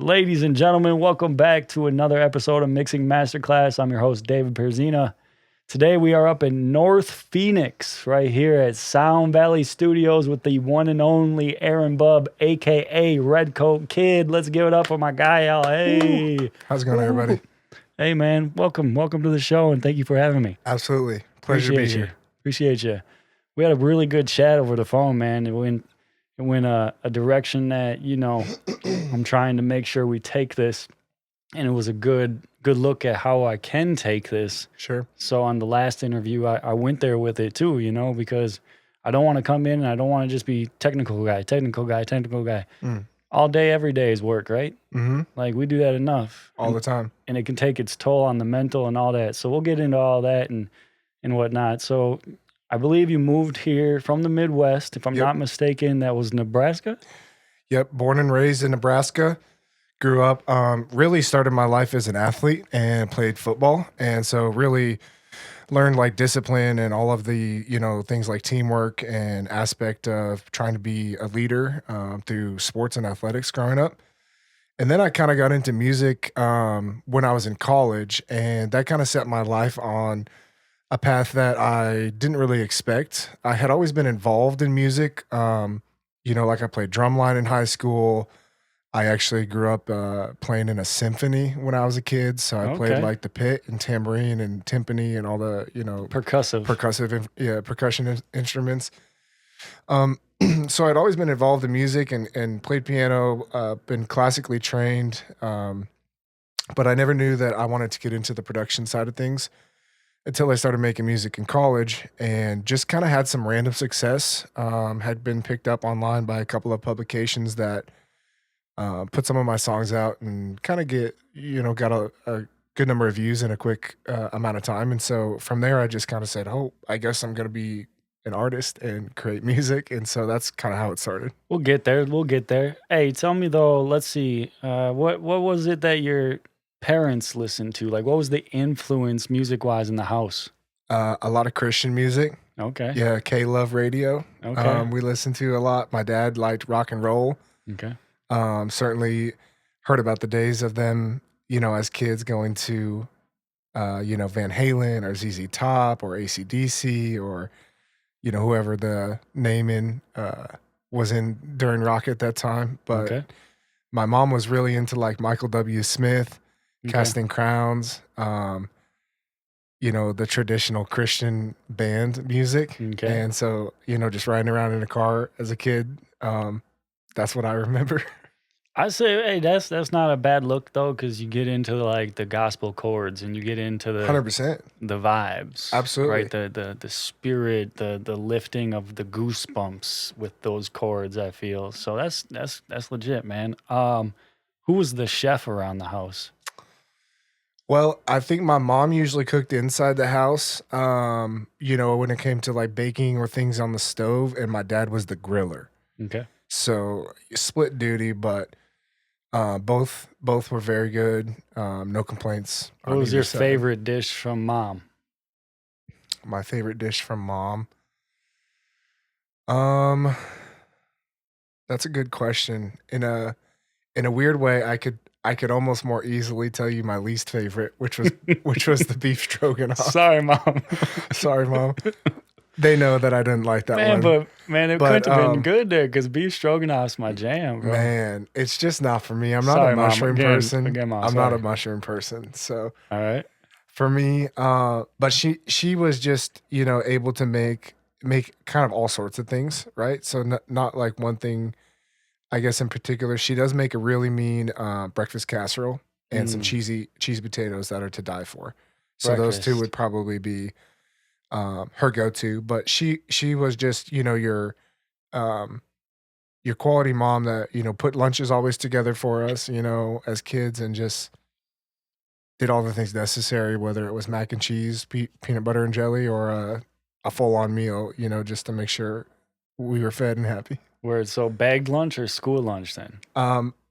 Ladies and gentlemen, welcome back to another episode of Mixing Masterclass. I'm your host, David Perzina. Today we are up in North Phoenix, right here at Sound Valley Studios with the one and only Aaron Bubb, aka Redcoat Kid. Let's give it up for my guy, Al. Hey. How's it going, everybody? Hey, man. Welcome to the show, and thank you for having me. Absolutely. Pleasure to be here. Appreciate you. We had a really good chat over the phone, man. It went a direction that, I'm trying to make sure we take this. And it was a good look at how I can take this. Sure. So on the last interview, I went there with it too, because I don't want to come in and I don't want to just be technical guy. All day, every day is work, right? Mm-hmm. Like we do that enough. All the time. And it can take its toll on the mental and all that. So we'll get into all that and whatnot. So I believe you moved here from the Midwest. If I'm not mistaken, that was Nebraska? Yep. Born and raised in Nebraska. Grew up, really started my life as an athlete and played football. And so really learned like discipline and all of the, things like teamwork and aspect of trying to be a leader through sports and athletics growing up. And then I kind of got into music when I was in college, and that kind of set my life on a path that I didn't really expect. I had always been involved in music. Like I played drumline in high school. I actually grew up playing in a symphony when I was a kid. So I played like the pit and tambourine and timpani and all the, percussion instruments. So I'd always been involved in music and played piano, been classically trained. But I never knew that I wanted to get into the production side of things until I started making music in college and just kind of had some random success. Had been picked up online by a couple of publications that put some of my songs out and kind of got a good number of views in a quick amount of time. And so from there, I just kind of said, oh, I guess I'm going to be an artist and create music. And so that's kind of how it started. We'll get there. Hey, tell me though, let's see, what was it that your parents listened to? Like, what was the influence music-wise in the house? A lot of Christian music. Okay. Yeah, K-Love Radio. Okay. We listened to a lot. My dad liked rock and roll. Okay. Certainly heard about the days of them, as kids going to, Van Halen or ZZ Top or AC/DC or, whoever the name was in during rock at that time. But my mom was really into like Michael W. Smith, Casting Crowns, the traditional Christian band music. Okay. And so, just riding around in a car as a kid, that's what I remember. I say, hey, that's not a bad look though, because you get into like the gospel chords and you get into the 100%. the vibes, Absolutely, right? The spirit, the lifting of the goosebumps with those chords. I feel so that's legit, man. Who was the chef around the house? Well, I think my mom usually cooked inside the house. When it came to like baking or things on the stove, and my dad was the griller. Okay. So split duty, but both were very good. No complaints. What was your favorite dish from mom? My favorite dish from mom. That's a good question. In a weird way, I could almost more easily tell you my least favorite, which was the beef stroganoff. Sorry, mom. Sorry, mom. They know that I didn't like that one. It could have been good there because beef stroganoff's my jam, bro. Man, it's just not for me. I'm not a mushroom person. Again, Mom, I'm not a mushroom person. So all right. For me, but she was just, able to make kind of all sorts of things, right? So not like one thing, I guess in particular. She does make a really mean breakfast casserole and some cheesy potatoes that are to die for. So those two would probably be her go-to, but she was just, your quality mom that, put lunches always together for us, as kids, and just did all the things necessary, whether it was mac and cheese, peanut butter and jelly, or a full-on meal, just to make sure we were fed and happy. So bagged lunch or school lunch then?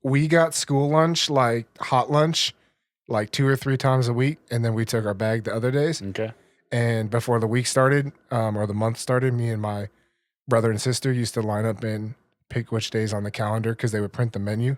We got school lunch, like hot lunch, like 2 or 3 times a week, and then we took our bag the other days. Okay. And before the week started, or the month started, me and my brother and sister used to line up and pick which days on the calendar because they would print the menu.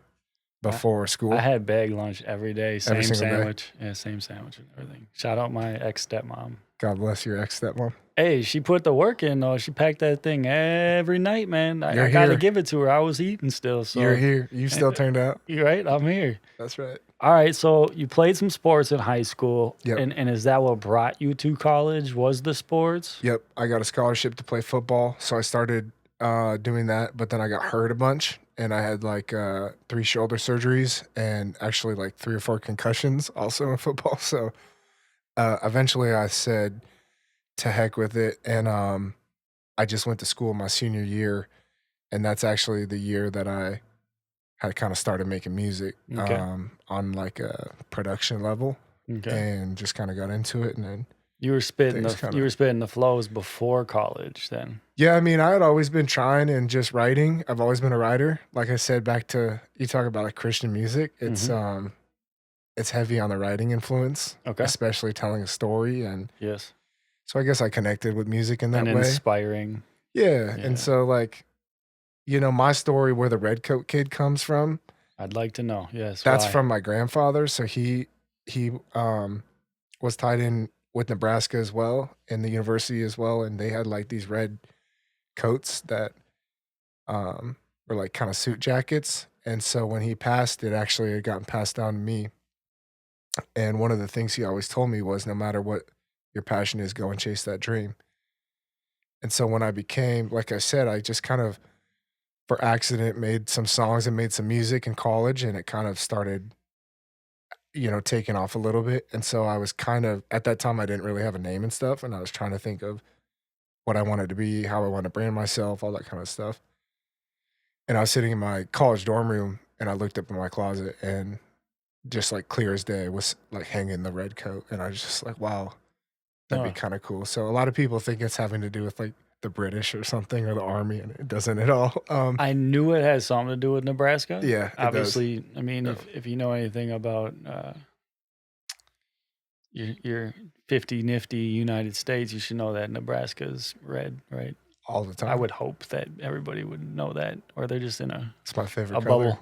before school. I had bag lunch every day, Every same single day. sandwich. Yeah, same sandwich and everything. Shout out my ex-stepmom. God bless your ex-stepmom. Hey, she put the work in though. She packed that thing every night, man. You're I got to here. give it to her. I was eating still, so You're here. You still turned out. you're right. I'm here. That's right. All right, so you played some sports in high school, Yep. and is that what brought you to college? Was the sports? Yep. I got a scholarship to play football, so I started doing that. But then I got hurt a bunch, and I had like 3 shoulder surgeries, and actually like 3 or 4 concussions also in football. So eventually, I said to heck with it, and I just went to school my senior year, and that's actually the year that I had kind of started making music Okay. on like a production level, Okay. and just kind of got into it. And then You were spitting things kinda- you were spitting the flows before college then. yeah, I mean, I had always been trying and just writing. I've always been a writer. Like I said, back to you talk about like Christian music. It's heavy on the writing influence, Okay. especially telling a story, and Yes. so I guess I connected with music in that And way. inspiring. Yeah, Yeah. and so like, my story where the red coat kid comes from, I'd like to know. Yes. that's why? from my grandfather. So he was tied in with Nebraska as well, and the university as well, and they had like these red coats that were like kind of suit jackets. And so when he passed, it actually had gotten passed down to me. And one of the things he always told me was, no matter what your passion is, go and chase that dream. And so when I became, like I said, I just kind of, for accident, made some songs and made some music in college, and it kind of started, taking off a little bit. And so I was kind of, at that time, I didn't really have a name and stuff. And I was trying to think of what I wanted to be, how I wanted to brand myself, all that kind of stuff. And I was sitting in my college dorm room, and I looked up in my closet, and just like clear as day was like hanging the red coat. And I was just like, wow, that'd be kind of cool. So a lot of people think it's having to do with like the British or something, or the army, and it doesn't at all. I knew it had something to do with Nebraska. Yeah, it does. Obviously, I mean, No. if you know anything about your 50 nifty United States, you should know that Nebraska's red, right? All the time. I would hope that everybody would know that, or they're just in It's my favorite a color. bubble.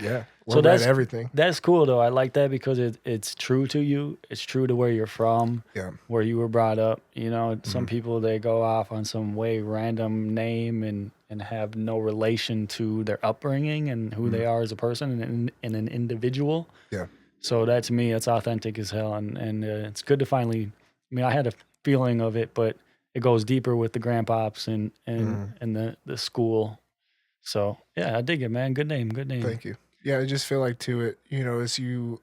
Yeah, we're So red that's everything. That's cool though. I like that because it's true to you. It's true to where you're from, Yeah, where you were brought up. Some people, they go off on some way random name and have no relation to their upbringing and who they are as a person and an individual. yeah, So that to me, it's authentic as hell, and it's good to finally. I mean, I had a feeling of it, but it goes deeper with the grandpops and the school. So yeah, I dig it, man. Good name, good name. thank you. Yeah, I just feel like too, it, as you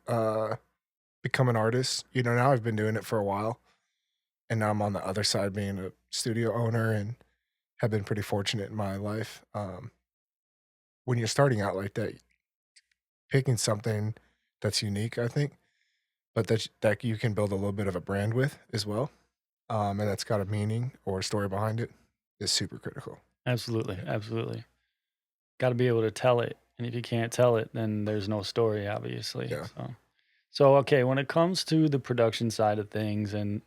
become an artist, now I've been doing it for a while, and now I'm on the other side being a studio owner, and have been pretty fortunate in my life. When you're starting out like that, picking something that's unique, I think, but that you can build a little bit of a brand with as well, and that's got a meaning or a story behind it, is super critical. Absolutely, absolutely. Got to be able to tell it, and if you can't tell it, then there's no story, obviously. Yeah. So okay, when it comes to the production side of things, and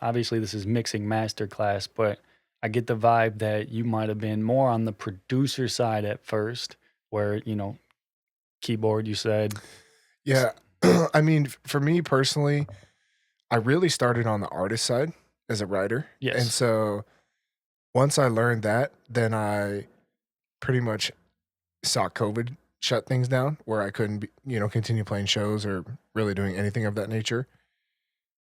obviously this is mixing master class, but I get the vibe that you might have been more on the producer side at first, where keyboard, you said. Yeah, I mean, for me personally, I really started on the artist side as a writer. Yes. And so once I learned that, then I pretty much saw COVID shut things down, where I couldn't continue playing shows or really doing anything of that nature.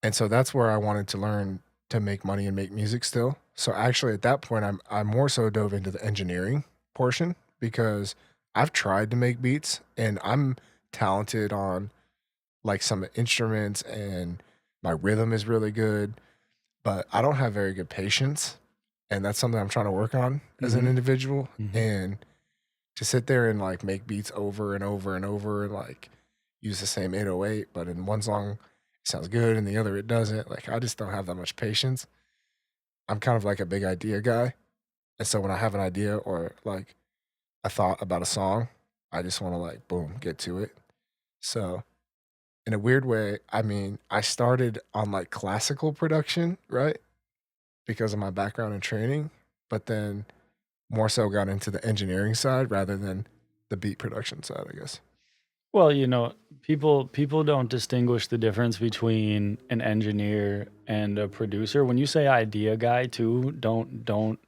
And so that's where I wanted to learn to make money and make music still. So actually at that point, I more so dove into the engineering portion, because I've tried to make beats, and I'm talented on like some instruments, and my rhythm is really good, but I don't have very good patience. And that's something I'm trying to work on as an individual. And to sit there and like make beats over and over and over, and like use the same 808, but in one song it sounds good and the other it doesn't. Like, I just don't have that much patience. I'm kind of like a big idea guy. And so when I have an idea or like a thought about a song, I just want to like, boom, get to it. So in a weird way, I mean, I started on like classical production, right? Because of my background and training, but then more so got into the engineering side rather than the beat production side, I guess. Well, people don't distinguish the difference between an engineer and a producer. When you say idea guy too, don't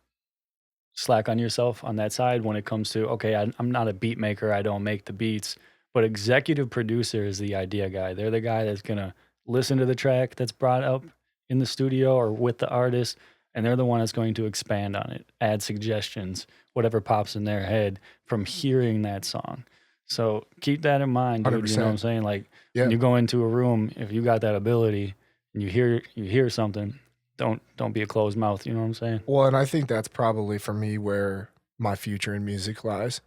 slack on yourself on that side when it comes to, okay, I'm not a beat maker, I don't make the beats, but executive producer is the idea guy. They're the guy that's gonna listen to the track that's brought up in the studio or with the artist, and they're the one that's going to expand on it, add suggestions, whatever pops in their head from hearing that song. So keep that in mind, dude. You know what I'm 100%. saying? Like Yeah. when you go into a room, if you got that ability and you hear something, don't be a closed mouth. You know what I'm saying? Well, and I think that's probably for me where my future in music lies.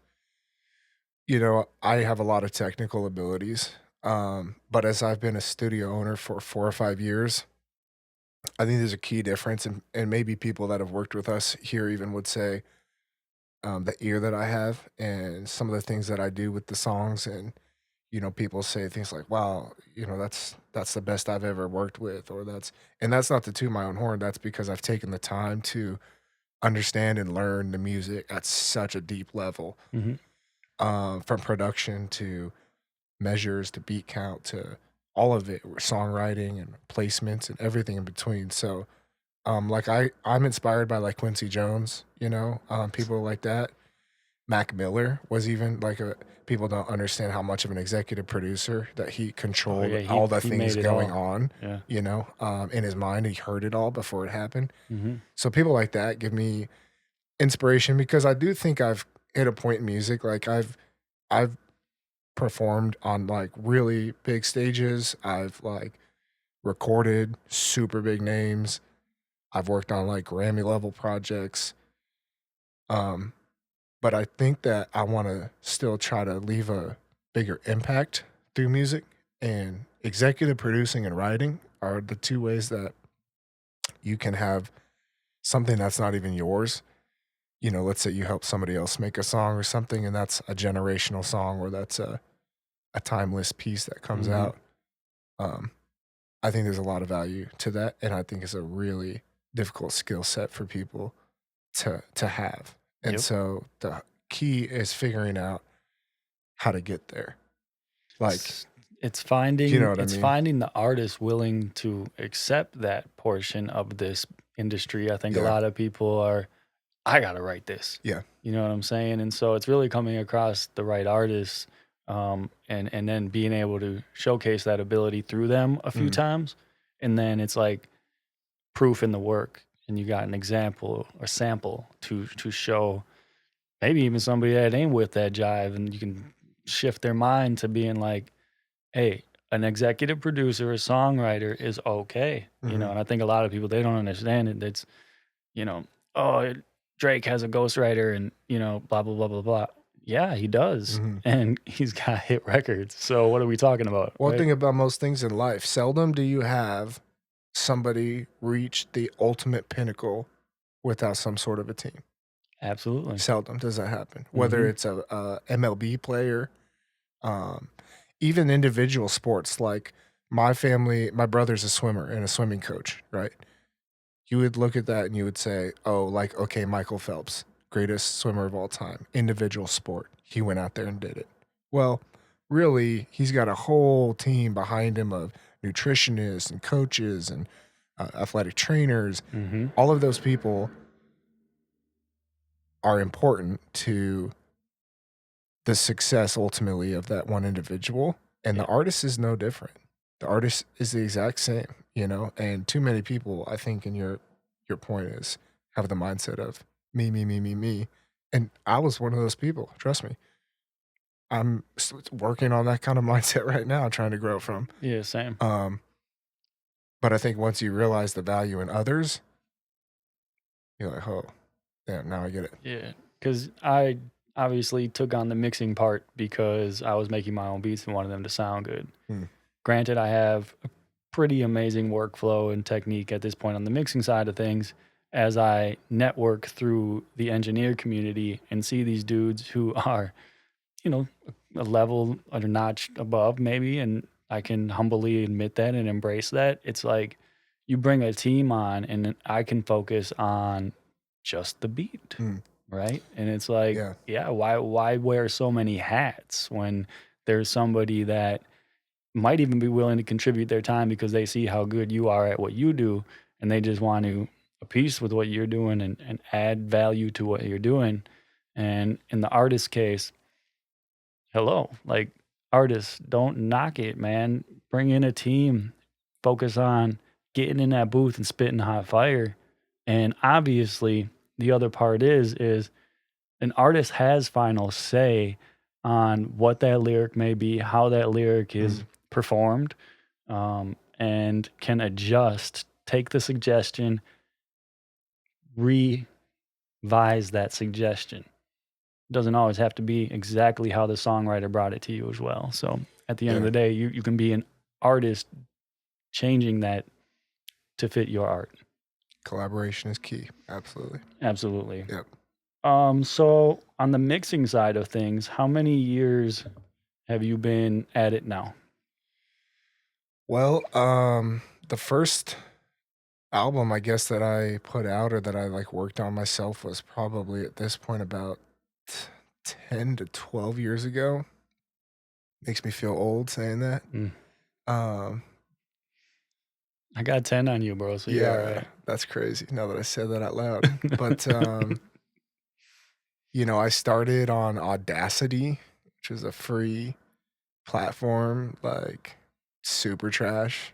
I have a lot of technical abilities, but as I've been a studio owner for 4 or 5 years, I think there's a key difference, and maybe people that have worked with us here even would say the ear that I have and some of the things that I do with the songs, and people say things like, "Wow, that's the best I've ever worked with," or that's not to toot my own horn. That's because I've taken the time to understand and learn the music at such a deep level, Mm-hmm. from production to measures to beat count to all of it, songwriting and placements and everything in between. So, like I'm inspired by like Quincy Jones, people like that. Mac Miller was even like people don't understand how much of an executive producer that he Oh controlled yeah, all the he things made it going all. on, Yeah. in his mind. He heard it all before it happened. Mm-hmm. So people like that give me inspiration because I do think I've hit a point in music. Like I've performed on like really big stages. I've like recorded super big names. I've worked on like Grammy level projects. Um, but I think that I want to still try to leave a bigger impact through music, and executive producing and writing are the two ways that you can have something that's not even yours. Let's say you help somebody else make a song or something, and that's a generational song, or that's a timeless piece that comes Mm-hmm. out. Um, I think there's a lot of value to that, and I think it's a really difficult skill set for people to have. And Yep. so the key is figuring out how to get there. Like, It's finding you know what I it's mean? finding the artist willing to accept that portion of this industry. I think a Yeah. lot of people are, I gotta write this. Yeah. You know what I'm saying? And so it's really coming across the right artists, and then being able to showcase that ability through them a few Mhm. times, and then it's like proof in the work, and you got an example or sample to show maybe even somebody that ain't with that jive, and you can shift their mind to being like, hey, an executive producer, a songwriter is okay. Mhm. And I think a lot of people, they don't understand it. That's, you know, oh, Drake has a ghostwriter and, blah, blah, blah, blah, blah. Yeah, he does. Mhm. And he's got hit records. So what are we talking about? One Right? thing about most things in life, seldom do you have somebody reach the ultimate pinnacle without some sort of a team. Absolutely. Seldom does that happen. Whether Mhm. it's a MLB player, um, even individual sports. Like my brother's a swimmer and a swimming coach, right? You would look at that and you would say, oh, like, okay, Michael Phelps, greatest swimmer of all time, individual sport. He went out there and did it. Well, really, he's got a whole team behind him of nutritionists and coaches and athletic trainers. Mhm. All of those people are important to the success ultimately of that one individual. And the Yeah. artist is no different. The artist is the exact same, and too many people, I think, in your point is have the mindset of me, me, me, me, me. And I was one of those people. Trust me. I'm working on that kind of mindset right now, trying to grow from. Yeah, same. But I think once you realize the value in others, you're like, oh, yeah, now I get it. Yeah. Because I obviously took on the mixing part because I was making my own beats and wanted them to sound good. Hmm. Granted, I have a pretty amazing workflow and technique at this point on the mixing side of things as I network through the engineer community and see these dudes who are, a level or a notch above maybe. And I can humbly admit that and embrace that. It's like you bring a team on and I can focus on just the beat, Hmm. right? And it's like, Yeah. yeah, why wear so many hats when there's somebody that might even be willing to contribute their time because they see how good you are at what you do, and they just want to a piece with what you're doing and add value to what you're doing. And in the artist case, hello, like artists, don't knock it, man. Bring in a team, focus on getting in that booth and spitting hot fire. And obviously, the other part is an artist has final say on what that lyric may be, how that lyric is performed, and can adjust, take the suggestion, revise that suggestion. Doesn't always have to be exactly how the songwriter brought it to you as well. So at the end of Yeah. the day, you can be an artist changing that to fit your art. Collaboration is key. Absolutely. Absolutely. Yep. So on the mixing side of things, how many years have you been at it now? Well, the first album I guess that I put out or that I like worked on myself was probably at this point about 10 to 12 years ago. Makes me feel old saying that. Mm. Um, I got 10 on you, bro. So you're all yeah, right. that's crazy now that I said that out loud. But you know, I started on Audacity, which is a free platform, like super trash,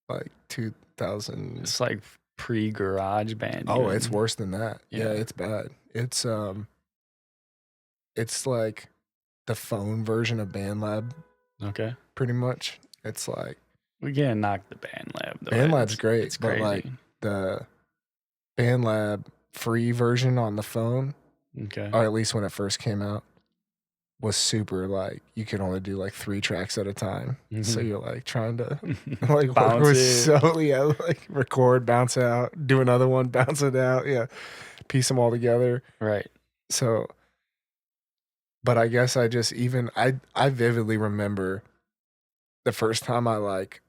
like 2000. It's like pre-garage band. Oh, even. it's worse than that. Yeah, Yeah. it's bad. It's like the phone version of BandLab, Okay. pretty much. It's like We can't knock the band lab though. BandLab's great, It's but crazy. like the BandLab free version on the phone, Okay. or at least when it first came out, was super like you could only do like 3 tracks at a time. So Mhm. you're like trying to like Bounce work it. so yeah, like record, bounce out, do another one, bounce it out, yeah, piece them all together. Right. So, but I guess I just even I vividly remember the first time I like,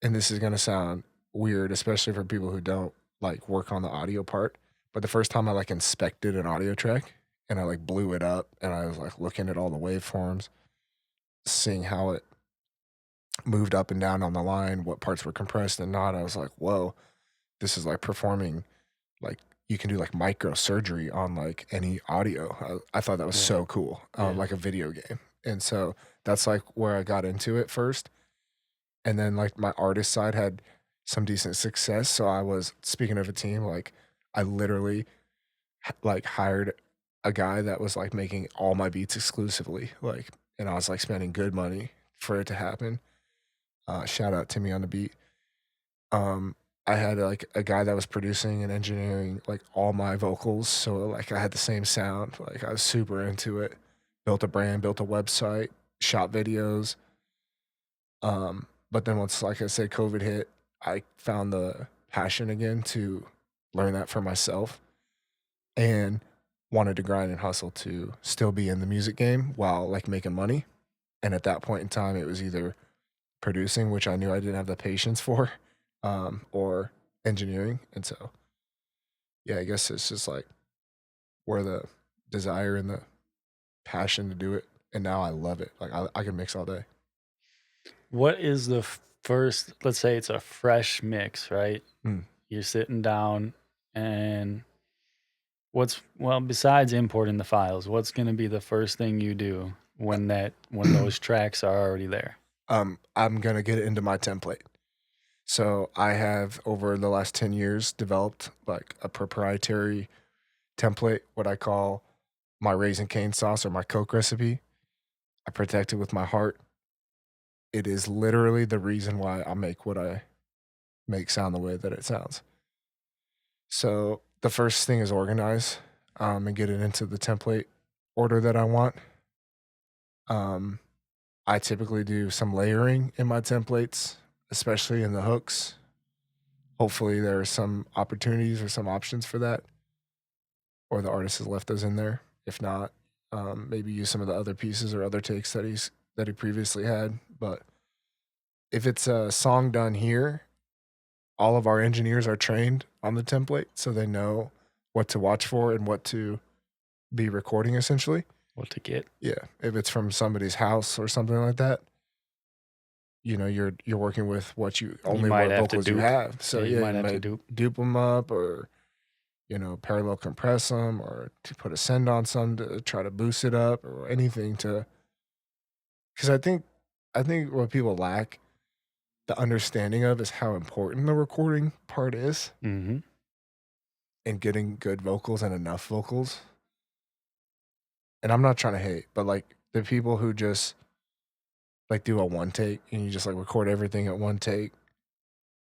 and this is gonna sound weird, especially for people who don't like work on the audio part, but the first time I like inspected an audio track and I like blew it up and I was like looking at all the waveforms, seeing how it moved up and down on the line, what parts were compressed and not. I was like, whoa, this is like performing like you can do like microsurgery on like any audio. I thought that was Yeah. so cool, Yeah. like a video game. And so that's like where I got into it first. And then like my artist side had some decent success. So I was, speaking of a team, like I literally like hired a guy that was like making all my beats exclusively, like, and I was like spending good money for it to happen. Shout out Timmy on the beat. I had like a guy that was producing and engineering like all my vocals, so like I had the same sound. Like I was super into it. Built a brand, built a website, shot videos. But then once, like I said, COVID hit, I found the passion again to learn that for myself and wanted to grind and hustle to still be in the music game while like making money. And at that point in time, it was either producing, which I knew I didn't have the patience for, or engineering. And so, yeah, I guess it's just like where the desire and the passion to do it. And now I love it. Like I can mix all day. What is the first, let's say it's a fresh mix, right? Mm. You're sitting down and besides importing the files, what's going to be the first thing you do when those tracks are already there? I'm going to get into my template. So I have over the last 10 years developed like a proprietary template, what I call my raisin cane sauce or my Coke recipe. I protect it with my heart. It is literally the reason why I make what I make sound the way that it sounds. So the first thing is organize and get it into the template order that I want. I typically do some layering in my templates, especially in the hooks. Hopefully there are some opportunities or some options for that, or the artist has left those in there. If not, maybe use some of the other pieces or other takes that he previously had. But if it's a song done here, all of our engineers are trained on the template, so they know what to watch for and what to be recording essentially. What to get? Yeah, if it's from somebody's house or something like that, you're working with what might have to vocals you dupe. have. So Yeah, you yeah, might you have to might dupe. dupe them up, or parallel compress them, or to put a send on some to try to boost it up, or anything to. Because I think what people lack the understanding of is how important the recording part is, Mm-hmm. and getting good vocals and enough vocals. And I'm not trying to hate, but like the people who just like do a one take and you just like record everything at one take,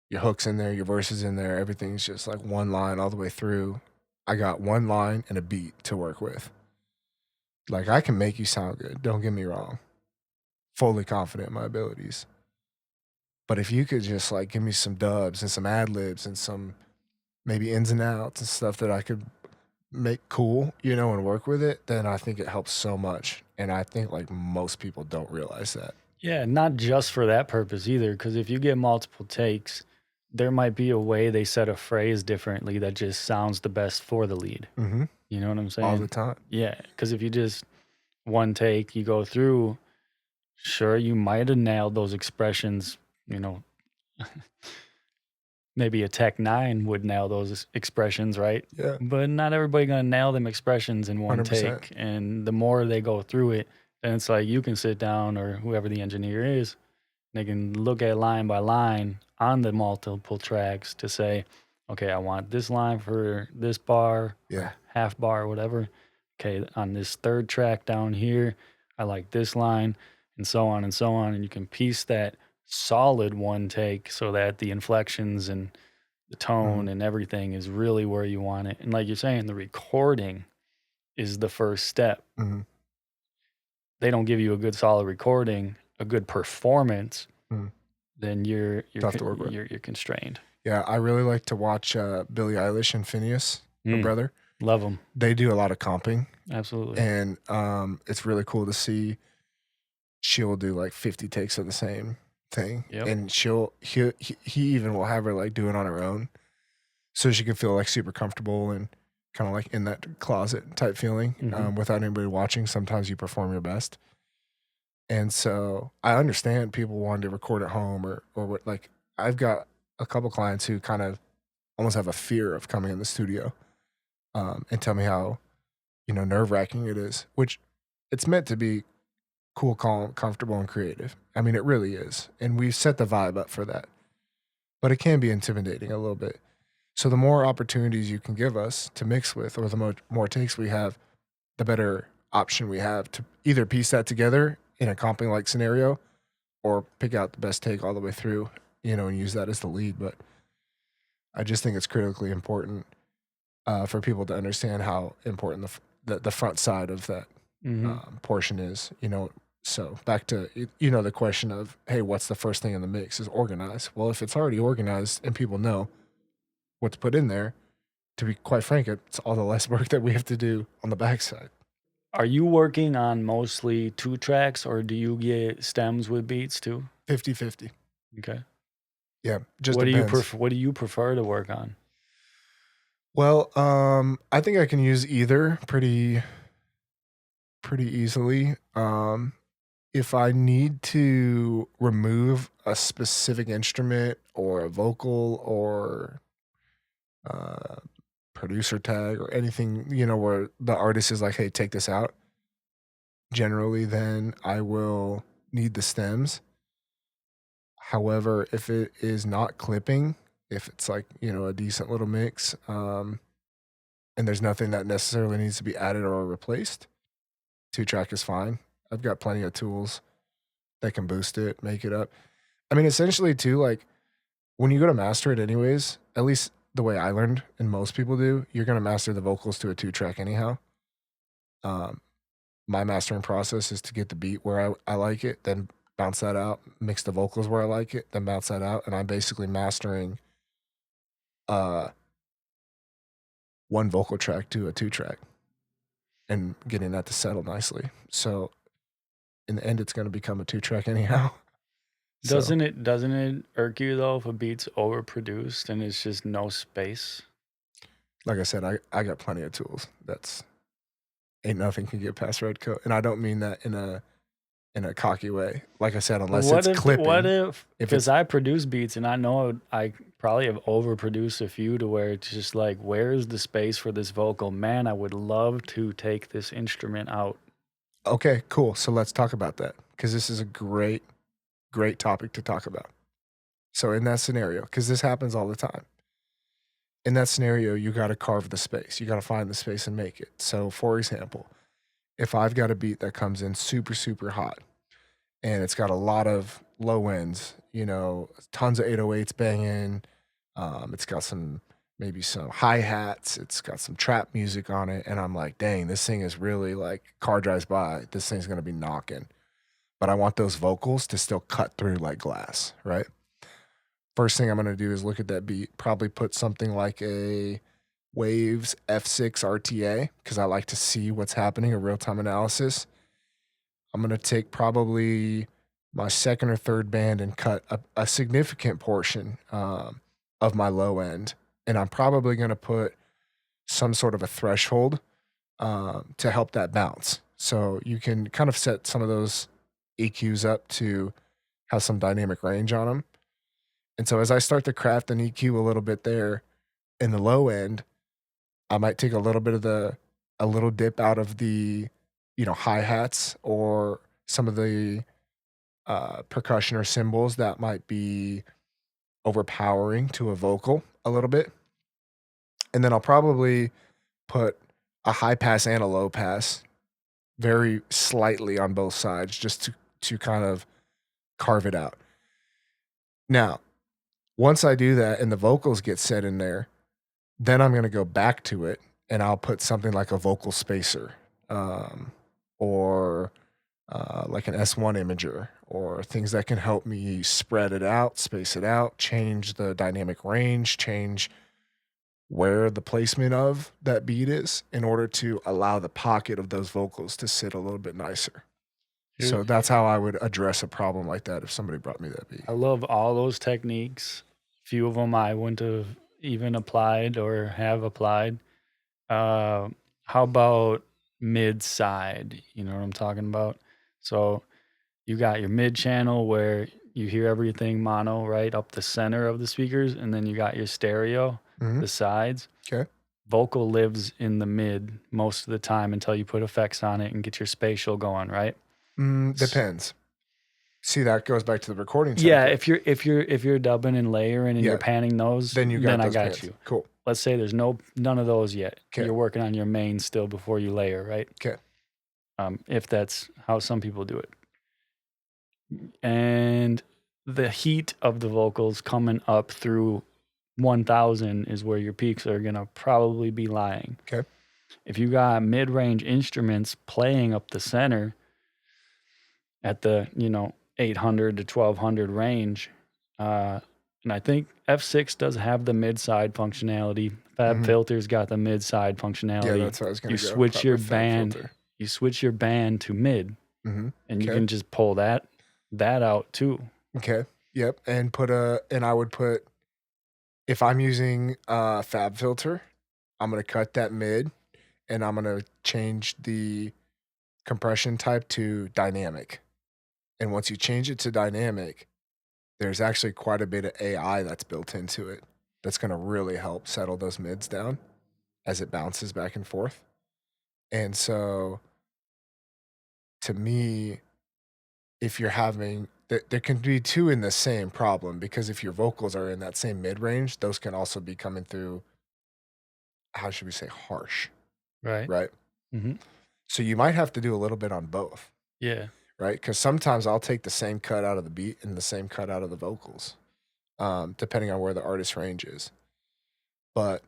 your hooks in there, your verses in there, everything's just like one line all the way through. I got one line and a beat to work with. Like I can make you sound good, don't get me wrong. Fully confident in my abilities. But if you could just like give me some dubs and some ad libs and some maybe ins and outs and stuff that I could make cool, and work with it, then I think it helps so much. And I think like most people don't realize that. Yeah, not just for that purpose either, because if you get multiple takes, there might be a way they set a phrase differently that just sounds the best for the lead. Mm-hmm. You know what I'm saying? All the time. Yeah, because if you just one take, you go through, sure, you might have nailed those expressions, maybe a Tech 9 would nail those expressions, right? Yeah. But not everybody gonna nail them expressions in one 100%. take. And the more they go through it, then it's like you can sit down, or whoever the engineer is, they can look at line by line on the multiple tracks to say, okay, I want this line for this bar, Yeah. half bar, whatever. Okay, on this third track down here, I like this line, and so on and so on. And you can piece that solid one take so that the inflections and the tone and everything is really where you want it. And like you're saying, the recording is the first step. Mm-hmm. They don't give you a good solid recording, a good performance, Mhm. then you're Tough to work with. you're constrained. Yeah, I really like to watch Billie Eilish and Phineas, her brother. Love them. They do a lot of comping, Absolutely. and it's really cool to see. She'll do like 50 takes of the same thing, Yep. and he even will have her like do it on her own, so she can feel like super comfortable and kind of like in that closet type feeling, without anybody watching. Sometimes you perform your best. And so I understand people wanting to record at home or what. Like I've got a couple clients who kind of almost have a fear of coming in the studio, and tell me how, nerve wracking it is, which it's meant to be cool, calm, comfortable, and creative. I mean, it really is. And we've set the vibe up for that, but it can be intimidating a little bit. So the more opportunities you can give us to mix with, or the more takes we have, the better option we have to either piece that together in a comping like scenario, or pick out the best take all the way through, and use that as the lead. But I just think it's critically important for people to understand how important the front side of that portion is. So back to the question of, hey, what's the first thing in the mix? Is organized. Well, if it's already organized and people know what to put in there, to be quite frank, it's all the less work that we have to do on the backside. Are you working on mostly 2 tracks, or do you get stems with beats too? 50-50. Okay. Yeah, just what depends. What do you prefer to work on? Well, I think I can use either pretty easily. If I need to remove a specific instrument or a vocal or producer tag or anything, where the artist is like, hey, take this out, generally then I will need the stems. However, if it is not clipping, if it's like, a decent little mix, and there's nothing that necessarily needs to be added or replaced, 2-track is fine. I've got plenty of tools that can boost it, make it up. I mean, essentially too, like when you go to master it anyways, at least the way I learned and most people do, you're going to master the vocals to a 2-track anyhow. My mastering process is to get the beat where I like it, then bounce that out, mix the vocals where I like it, then bounce that out. And I'm basically mastering one vocal track to a 2-track and getting that to settle nicely. So in the end, it's going to become a 2-track anyhow. Doesn't it irk you though if a beat's overproduced and it's just no space? Like I said, I got plenty of tools. ain't nothing can get past red coat. And I don't mean that in a cocky way. Like I said, unless What it's if? clipping. What if? If Because it's I produce beats, and I know I probably have overproduced a few to where it's just like, where's the space for this vocal? Man, I would love to take this instrument out. okay, cool. So let's talk about that because this is a great topic to talk about. So in that scenario, because this happens all the time, in that scenario, you got to carve the space. You got to find the space and make it. So for example, if I've got a beat that comes in super, super hot and it's got a lot of low ends, tons of 808s banging, it's got maybe some hi-hats, it's got some trap music on it, and I'm like, dang, this thing is really like car drives by, this thing's gonna be knocking. But I want those vocals to still cut through like glass, right? First thing I'm gonna do is look at that beat, probably put something like a Waves F6 RTA, because I like to see what's happening, a real-time analysis. I'm gonna take probably my second or third band and cut a significant portion of my low end. And I'm probably going to put some sort of a threshold to help that bounce. So you can kind of set some of those EQs up to have some dynamic range on them. And so as I start to craft an EQ a little bit there in the low end, I might take a little bit of a little dip out of the, hi-hats or some of the percussion or cymbals that might be overpowering to a vocal a little bit. And then I'll probably put a high pass and a low pass very slightly on both sides just to kind of carve it out. Now, once I do that and the vocals get set in there, then I'm going to go back to it and I'll put something like a vocal spacer or like an S1 imager or things that can help me spread it out, space it out, change the dynamic range, change where the placement of that beat is in order to allow the pocket of those vocals to sit a little bit nicer. So that's how I would address a problem like that if somebody brought me that beat. I love all those techniques. Few of them I wouldn't have even applied or have applied. How about mid side? You know what I'm talking about? So you got your mid channel where you hear everything mono right up the center of the speakers, and then you got your stereo, the sides. Okay. Vocal lives in the mid most of the time until you put effects on it and get your spatial going, right? Depends. See, that goes back to the recording template. Yeah, if you're dubbing and layering and you're panning those, then I got you. Cool. Let's say there's none of those yet. Okay. You're working on your main still before you layer, right? Okay. If that's how some people do it. And the heat of the vocals coming up through 1000 is where your peaks are going to probably be lying. Okay. If you got mid-range instruments playing up the center at the, 800 to 1200 range, and I think F6 does have the mid-side functionality. Fab Filter's got the mid-side functionality. Yeah, that's what I was going to go. Switch your band. You switch your band to mid, and you can just pull that out too. Okay. Yep. And I would put, if I'm using Fab Filter, I'm going to cut that mid and I'm going to change the compression type to dynamic. And once you change it to dynamic, there's actually quite a bit of AI that's built into it that's going to really help settle those mids down as it bounces back and forth. And so to me, if you're having, there can be two in the same problem, because if your vocals are in that same mid range, those can also be coming through, how should we say, harsh. Right. Right. So you might have to do a little bit on both. Yeah. Right. Because sometimes I'll take the same cut out of the beat and the same cut out of the vocals, depending on where the artist range is. But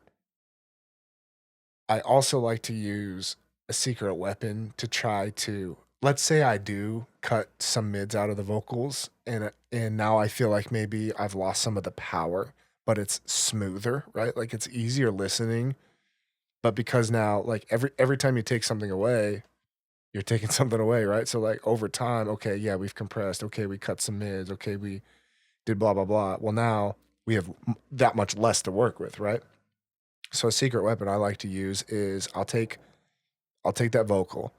I also like to use a secret weapon to try to, let's say I do cut some mids out of the vocals and now I feel like maybe I've lost some of the power, but it's smoother, right? Like it's easier listening. But because now, like every time you take something away, you're taking something away, right? So like over time, okay, yeah, we've compressed. Okay, we cut some mids. Okay, we did blah, blah, blah. Well, now we have that much less to work with, right? So a secret weapon I like to use is I'll take I'll take that vocal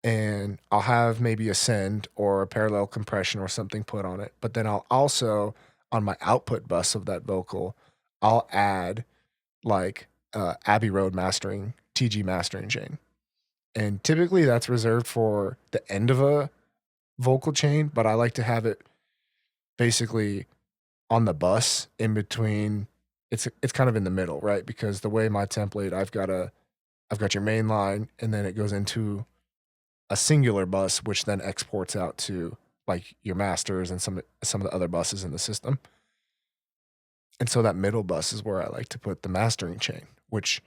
and I'll have maybe a send or a parallel compression or something put on it. But then I'll also, on my output bus of that vocal, I'll add like Abbey Road mastering, TG mastering chain. And typically that's reserved for the end of a vocal chain, but I like to have it basically on the bus in between. It's kind of in the middle, right? Because the way my template, I've got your main line and then it goes into a singular bus, which then exports out to like your masters and some of the other buses in the system. And so that middle bus is where I like to put the mastering chain, which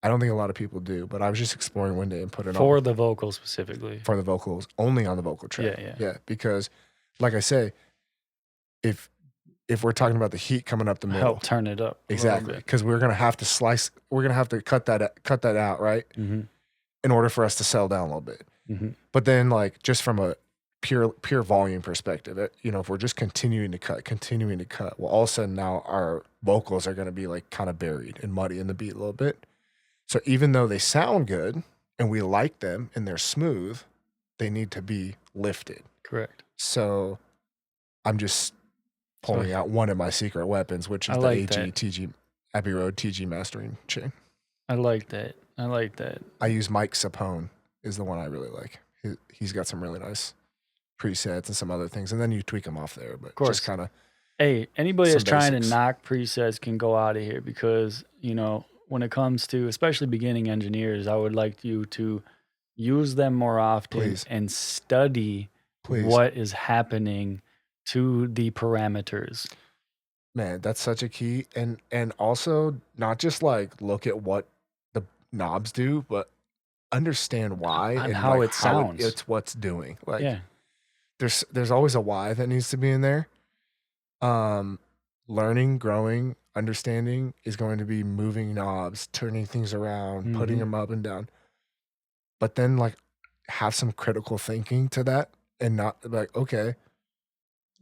I don't think a lot of people do, but I was just exploring one day and put it for on the vocals specifically. for the vocals, only on the vocal track. Yeah. Because like I say, if we're talking about the heat coming up the middle, Help turn it up. exactly, because we're gonna have to cut that out, right? Mm-hmm. In order for us to settle down a little bit. Mm-hmm. But then, like, just from a pure volume perspective, if we're just continuing to cut, well, all of a sudden now our vocals are going to be like kind of buried and muddy in the beat a little bit. So even though they sound good and we like them and they're smooth, they need to be lifted. Correct. So I'm just pulling out one of my secret weapons, which is Abbey Road TG mastering chain. I like that. I use Mike Sapone is the one I really like. He's got some really nice presets and some other things, and then you tweak them off there. But of course, just kind of. Hey, anybody that's trying to knock presets can go out of here because when it comes to especially beginning engineers, I would like you to use them more often and study what is happening to the parameters. Man, that's such a key, and also not just like look at what the knobs do, but understand why and how it sounds. It's what's doing. Like, there's always a why that needs to be in there. Learning, growing, understanding is going to be moving knobs, turning things around, putting them up and down. But then like have some critical thinking to that and not like, okay,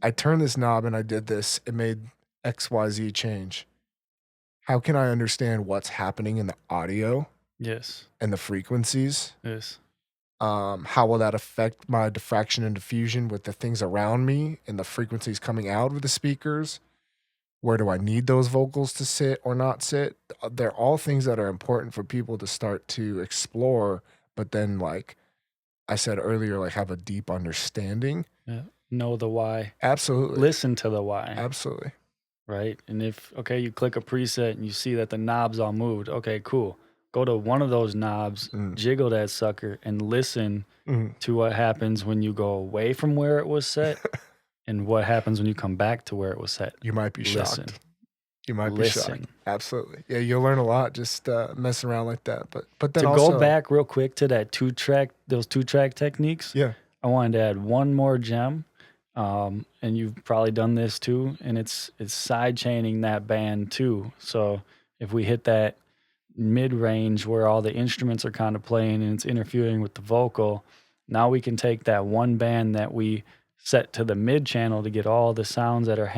I turned this knob and I did this. It made XYZ change. How can I understand what's happening in the audio? Yes. And the frequencies? Yes. How will that affect my diffraction and diffusion with the things around me and the frequencies coming out of the speakers? Where do I need those vocals to sit or not sit? They're all things that are important for people to start to explore, but then like I said earlier, like have a deep understanding. Yeah. Know the why. Absolutely. Listen to the why. Absolutely. Right. And if, you click a preset and you see that the knob's all moved, okay, cool. Go to one of those knobs, jiggle that sucker, and listen to what happens when you go away from where it was set and what happens when you come back to where it was set. You might be shocked. You might be shocked. Absolutely. Yeah, you'll learn a lot just messing around like that. But then to also, go back real quick to that those two-track techniques, yeah, I wanted to add one more gem. And you've probably done this too, and it's side chaining that band too. So if we hit that mid range where all the instruments are kind of playing and it's interfering with the vocal, now we can take that one band that we set to the mid channel to get all the sounds that are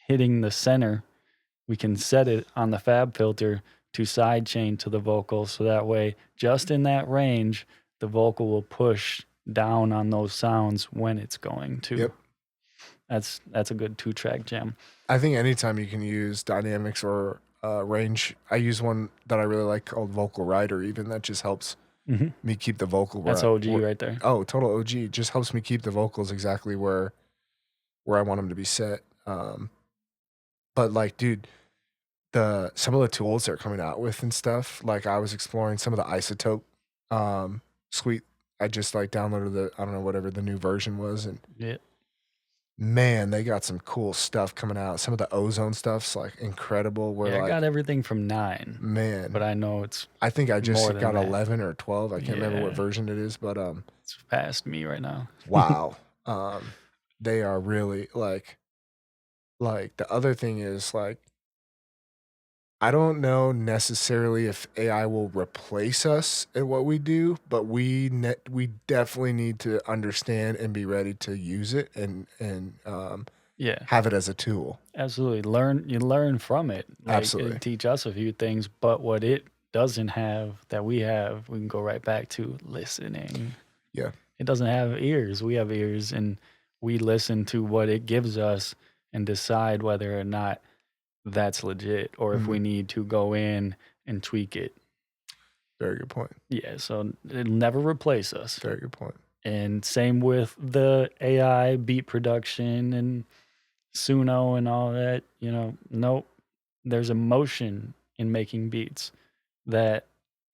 hitting the center. We can set it on the fab filter to side chain to the vocal, so that way just in that range the vocal will push down on those sounds when it's going to. Yep. That's a good 2-track jam. I think anytime you can use dynamics or range, I use one that I really like called Vocal Rider, even that just helps me keep the vocal. That's OG right there. Oh, total OG. Just helps me keep the vocals exactly where I want them to be set. But like, dude, some of the tools they're coming out with and stuff, like I was exploring some of the Isotope suite. I just like downloaded I don't know, whatever the new version was. And man, they got some cool stuff coming out. Some of the Ozone stuff's like incredible. I got everything from 9. Man. But I know I think I just got 11 or 12. I can't remember what version it is, but it's past me right now. Wow. They are really like the other thing is like, I don't know necessarily if AI will replace us in what we do, but we definitely need to understand and be ready to use it and have it as a tool. Absolutely. You learn from it. Like, Absolutely. It teach us a few things, but what it doesn't have that we have, we can go right back to listening. Yeah. It doesn't have ears. We have ears, and we listen to what it gives us and decide whether or not that's legit or if we need to go in and tweak it. Very good point. Yeah, so it'll never replace us. Very good point. And same with the AI beat production and Suno and all that. Nope. There's emotion in making beats that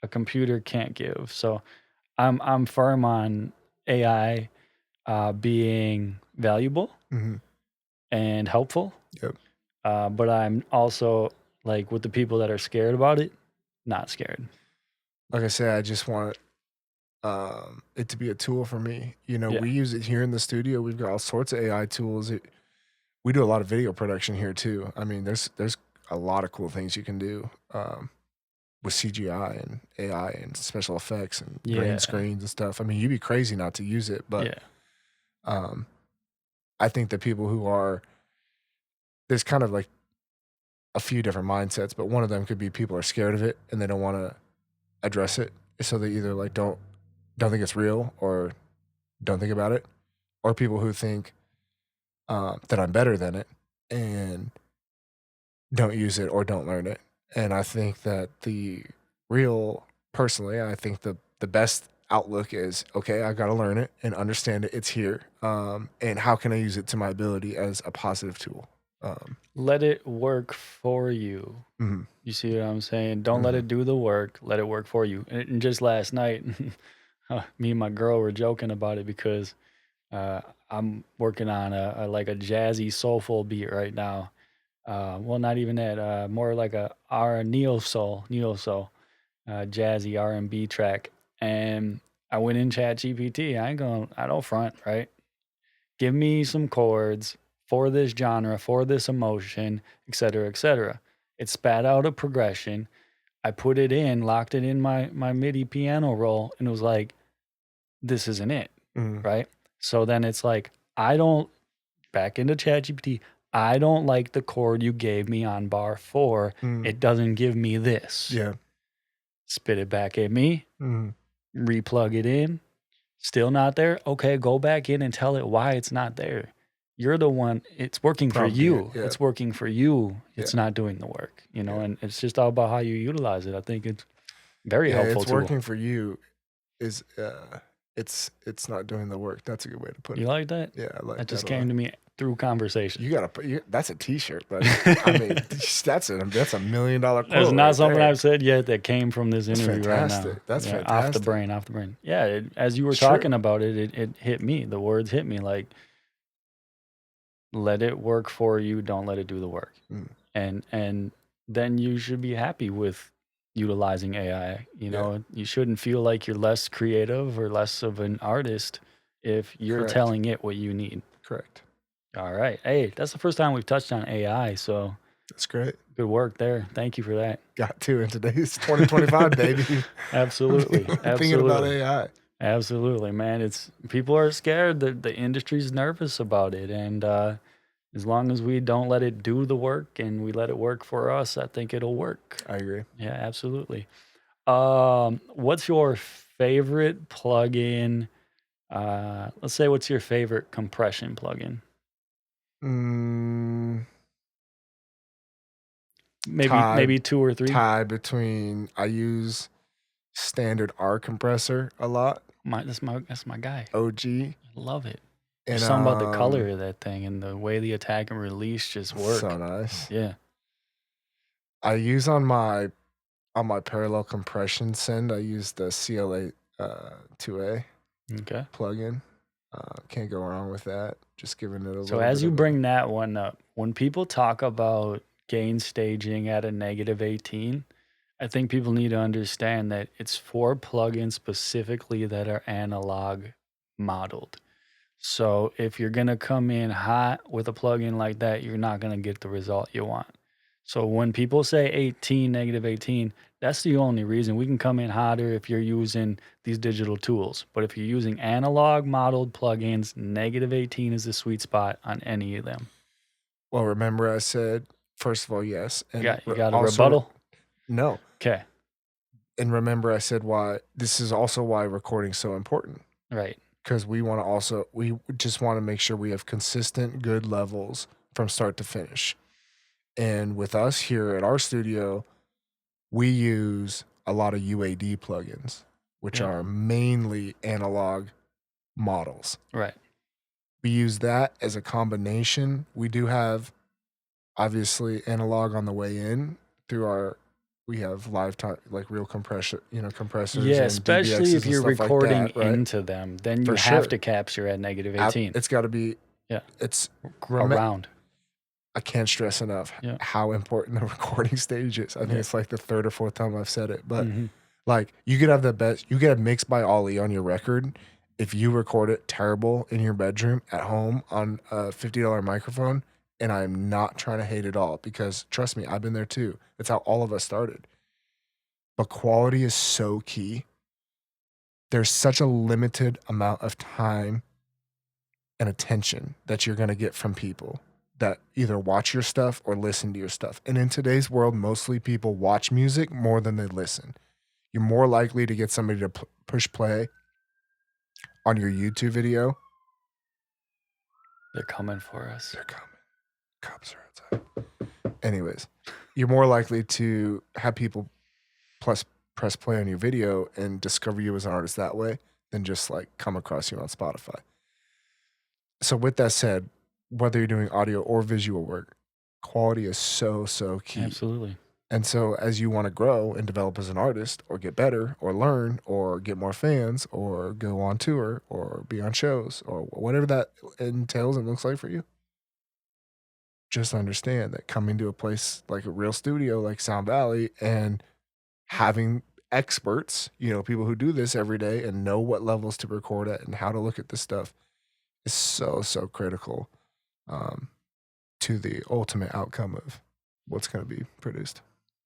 a computer can't give. So I'm firm on AI being valuable and helpful. Yep. But I'm also like with the people that are scared about it, not scared. Like I said, I just want it to be a tool for me. Yeah. We use it here in the studio. We've got all sorts of AI tools. We do a lot of video production here too. I mean, there's a lot of cool things you can do with CGI and AI and special effects and green screens and stuff. I mean, you'd be crazy not to use it, but I think that people who are, there's kind of like a few different mindsets, but one of them could be people are scared of it and they don't want to address it. So they either like don't think it's real or don't think about it, or people who think that I'm better than it and don't use it or don't learn it. And I think that personally, I think the best outlook is, okay, I got to learn it and understand it. It's here. And how can I use it to my ability as a positive tool? Let it work for you. You see what I'm saying? Don't let it do the work. Let it work for you. And just last night, me and my girl were joking about it because I'm working on a jazzy soulful beat right now. Well, not even that. More like a neo soul, jazzy R&B track. And I went in Chat GPT. I don't front, right? Give me some chords for this genre, for this emotion, etc., etc. It spat out a progression. I put it in, locked it in my MIDI piano roll, and it was like, this isn't it, right? So then it's like, back into ChatGPT, I don't like the chord you gave me on bar 4. It doesn't give me this. Yeah. Spit it back at me, replug it in, still not there. Okay, go back in and tell it why it's not there. You're the one, it's working for you. Yeah. It's working for you. It's not doing the work, and it's just all about how you utilize it. I think it's very helpful. It's working for you is, it's not doing the work. That's a good way to put it. You like that? Yeah, I like that. That just came to me through conversation. You gotta put that's a T-shirt, but I mean, that's a $1 million quote. That's not right something there. I've said yet that came from this interview right now. That's fantastic. Off the brain. Yeah, as you were talking about it, it hit me. The words hit me like, let it work for you. Don't let it do the work. And then you should be happy with utilizing AI. You shouldn't feel like you're less creative or less of an artist if you're telling it what you need. Correct. All right. Hey, that's the first time we've touched on AI, so that's great. Good work there. Thank you for that. Got to in today's 2025, baby. Absolutely. Thinking about AI. Absolutely, man. People are scared. The industry's nervous about it, and as long as we don't let it do the work and we let it work for us, I think it'll work. I agree. Yeah, absolutely. What's your favorite plugin? Let's say, what's your favorite compression plugin? Maybe 2 or 3. Tie between. I use standard R compressor a lot. That's my guy. OG. I love it. And something about the color of that thing and the way the attack and release just work. So nice. Yeah. I use on my parallel compression send, I use the CLA 2A plugin. Can't go wrong with that. Just giving it a little. So as you bring that one up, when people talk about gain staging at a -18, I think people need to understand that it's for plugins specifically that are analog modeled. So if you're going to come in hot with a plugin like that, you're not going to get the result you want. So when people say -18, that's the only reason. We can come in hotter if you're using these digital tools. But if you're using analog modeled plugins, -18 is the sweet spot on any of them. Well, remember I said, first of all, yes. And you got a rebuttal? No. Okay. And remember, I said why this is also why recording's so important. Right. Because we just want to make sure we have consistent good levels from start to finish. And with us here at our studio, we use a lot of UAD plugins, which Yeah. are mainly analog models. Right. We use that as a combination. We do have obviously analog on the way in through we have live time, like real compressors Yeah, and especially DBXs if and you're stuff recording like that, right? into them, then you For have sure. to capture at -18. It's got to be, Yeah. it's, Around. I can't stress enough Yeah. how important the recording stage is. I think it's like the third or fourth time I've said it, but Mhm. like you could have the best, you could have Mixed by Ollie on your record. If you record it terrible in your bedroom at home on a $50 microphone, and I'm not trying to hate it all because trust me, I've been there too. It's how all of us started. But quality is so key. There's such a limited amount of time and attention that you're going to get from people that either watch your stuff or listen to your stuff. And in today's world, mostly people watch music more than they listen. You're more likely to get somebody to push play on your YouTube video. They're coming for us. They're coming. Cops are outside. Anyways, you're more likely to have people press play on your video and discover you as an artist that way than just like come across you on Spotify. So with that said, whether you're doing audio or visual work, quality is so key. Absolutely. And so as you want to grow and develop as an artist or get better or learn or get more fans or go on tour or be on shows or whatever that entails and looks like for you, just understand that coming to a place like a real studio like Sound Valley and having experts, people who do this every day and know what levels to record at and how to look at this stuff is so critical to the ultimate outcome of what's going to be produced.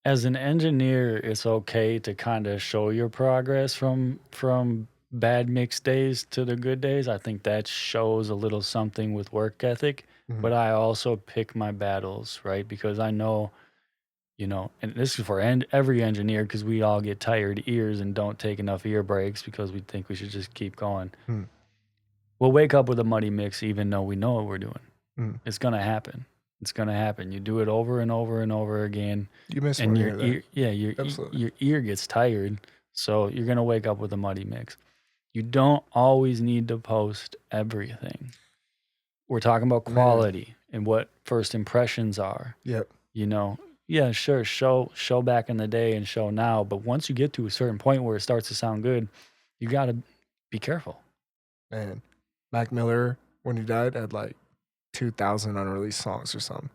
As an engineer, it's okay to kind of show your progress from bad mix days to the good days. I think that shows a little something with work ethic. Mhm. But I also pick my battles, right? Because I know, and this is for every engineer, because we all get tired ears and don't take enough ear breaks because we think we should just keep going. We'll wake up with a muddy mix even though we know what we're doing. It's going to happen. It's going to happen. You do it over and over and over again. You miss and one your ear, your ear gets tired, so you're going to wake up with a muddy mix. You don't always need to post everything. We're talking about quality and what first impressions are. Yep. Yeah, sure, show back in the day and show now, but once you get to a certain point where it starts to sound good, you got to be careful. Man, Mac Miller, when he died, had like 2,000 unreleased songs or something.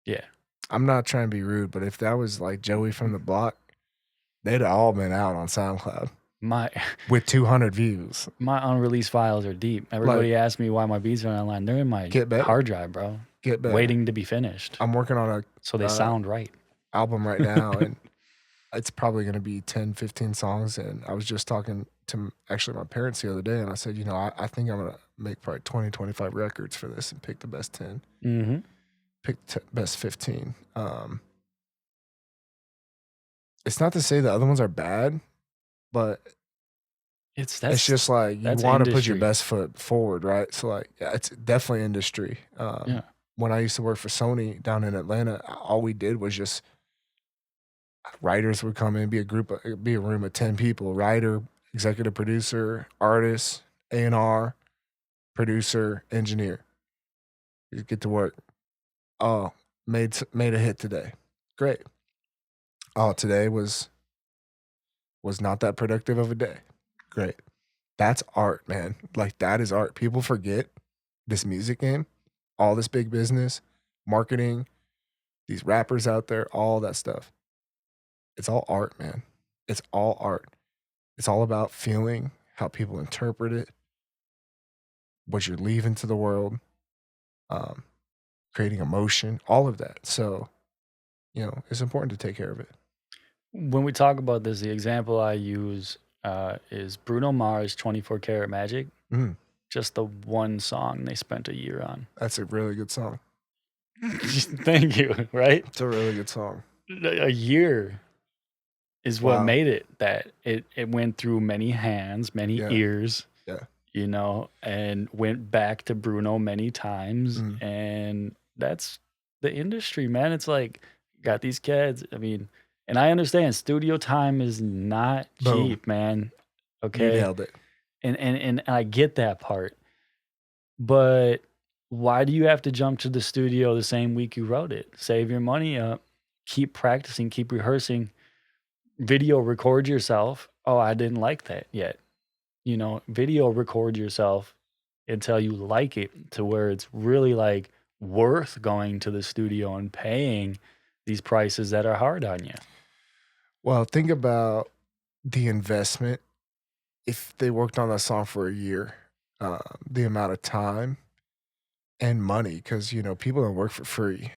Yeah. I'm not trying to be rude, but if that was like Joey from the Block, they'd all been out on SoundCloud with 200 views. My unreleased files are deep. Everybody asks me why my beats are online. They're in my hard drive, bro. Get better. Waiting to be finished. I'm working on so they sound right album right now, and it's probably going to be 10, 15 songs. And I was just talking to actually my parents the other day, and I said, I think I'm going to make probably 20, 25 records for this and pick the best 10. Mm-hmm. Pick best 15. It's not to say the other ones are bad, but it's just like you want to put your best foot forward, right? So like, yeah, it's definitely industry. When I used to work for Sony down in Atlanta, all we did was just writers would come in, be a room of 10 people, writer, executive producer, artist, A&R, producer, engineer. You get to work. Oh, made a hit today. Great. Oh, today was not that productive of a day. Great. That's art, man. Like that is art. People forget this music game, all this big business, marketing, these rappers out there, all that stuff. It's all art, man. It's all art. It's all about feeling, how people interpret it, what you're leaving to the world, creating emotion, all of that. So, it's important to take care of it. When we talk about this, the example I use is Bruno Mars' 24 Karat Magic. Just the one song they spent a year on. That's a really good song. Thank you, right? It's a really good song. A year is what Wow. made it that it went through many hands, many Yeah. ears, Yeah. and went back to Bruno many times. Mm. And that's the industry, man. It's like, got these kids. I mean, and I understand studio time is not Boom. cheap, man. You Okay. nailed it. And I get that part. But why do you have to jump to the studio the same week you wrote it? Save your money up, keep practicing, keep rehearsing, video record yourself. Oh, I didn't like that yet. Video record yourself until you like it to where it's really like worth going to the studio and paying these prices that are hard on you. Well, think about the investment. If they worked on that song for a year, the amount of time and money, because people don't work for free.